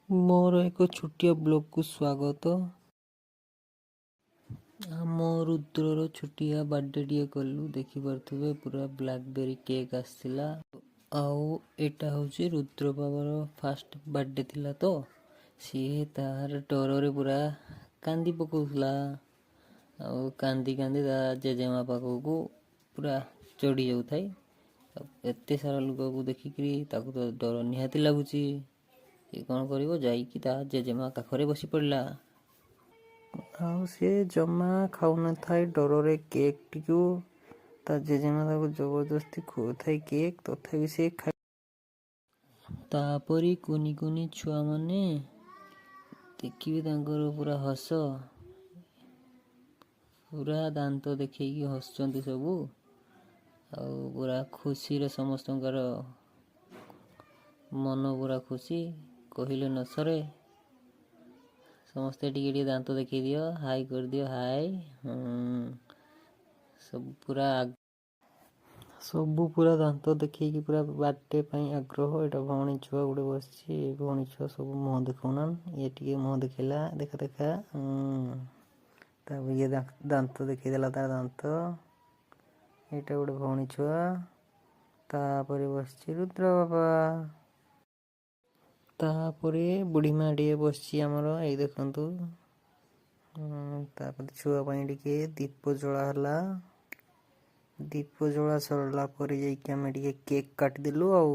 ମୋର ଏକ ଛୋଟିଆ ବ୍ଲଗ୍କୁ ସ୍ୱାଗତ। ଆମ ରୁଦ୍ରର ଛୋଟିଆ ବାର୍ଥଡେଟିଏ କଲୁ, ଦେଖିପାରୁଥିବେ ପୁରା ବ୍ଲାକବେରୀ କେକ୍ ଆସିଥିଲା। ଆଉ ଏଇଟା ହେଉଛି ରୁଦ୍ର ବାବାର ଫାଷ୍ଟ ବାର୍ଥଡେ ଥିଲା ତ, ସିଏ ତାର ଡରରେ ପୁରା କାନ୍ଦି ପକାଉଥିଲା। ଆଉ କାନ୍ଦି କାନ୍ଦି ତା ଜେଜେମା ପାଖକୁ ପୁରା ଚଢ଼ି ଯାଉଥାଏ। ଏତେ ସାରା ଲୋକକୁ ଦେଖିକିରି ତାକୁ ତ ଡର ନିହାତି ଲାଗୁଛି। ସେ କ'ଣ କରିବ, ଯାଇକି ତା ଜେଜେମା ପାଖରେ ବସି ପଡ଼ିଲା। ଆଉ ସେ ଜମା ଖାଉନଥାଏ ଡରରେ କେକ୍ଟିକୁ। ତା ଜେଜେମା ତାକୁ ଜବରଦସ୍ତି ଖୁଆଉଥାଏ କେକ୍, ତଥାପି ସେ ଖାଇ। ତାପରେ କୁନି କୁନି ଛୁଆମାନେ ଦେଖିବେ ତାଙ୍କର ପୁରା ହସ, ପୁରା ଦାନ୍ତ ଦେଖେଇକି ହସୁଛନ୍ତି ସବୁ। ଆଉ ପୁରା ଖୁସିରେ ସମସ୍ତଙ୍କର ମନ ପୁରା ଖୁସି, କହିଲେ ନ ସରେ। ସମସ୍ତେ ଟିକେ ଟିକେ ଦାନ୍ତ ଦେଖେଇ ଦିଅ, ହାଇ କରିଦିଅ, ହାଇ। ସବୁ ପୁରା ଦାନ୍ତ ଦେଖେଇକି ପୁରା ବାର୍ଥଡେ ପାଇଁ ଆଗ୍ରହ। ଏଇଟା ଭଉଣୀ ଛୁଆ ଗୋଟେ ବସିଛି, ଭଉଣୀ ଛୁଆ ସବୁ ମୁହଁ ଦେଖାଉନାନ୍। ଇଏ ଟିକେ ମୁହଁ ଦେଖେଇଲା, ଦେଖା ଦେଖା। ତାପରେ ଇଏ ଦାନ୍ତ ଦେଖେଇ ଦେଲା, ତାର ଦାନ୍ତ। ଏଇଟା ଗୋଟେ ଭଉଣୀ ଛୁଆ, ତାପରେ ବସିଛି ରୁଦ୍ର ବାବା। ତାପରେ ବୁଢ଼ୀ ମା ଟିକେ ବସିଛି ଆମର, ଏଇ ଦେଖନ୍ତୁ। ତାପରେ ଛୁଆ ପାଇଁ ଟିକେ ଦୀପ ଜଳା ହେଲା। ଦୀପ ଜଳା ସରିଲା ପରେ ଯାଇକି ଆମେ ଟିକେ କେକ୍ କାଟିଦେଲୁ ଆଉ।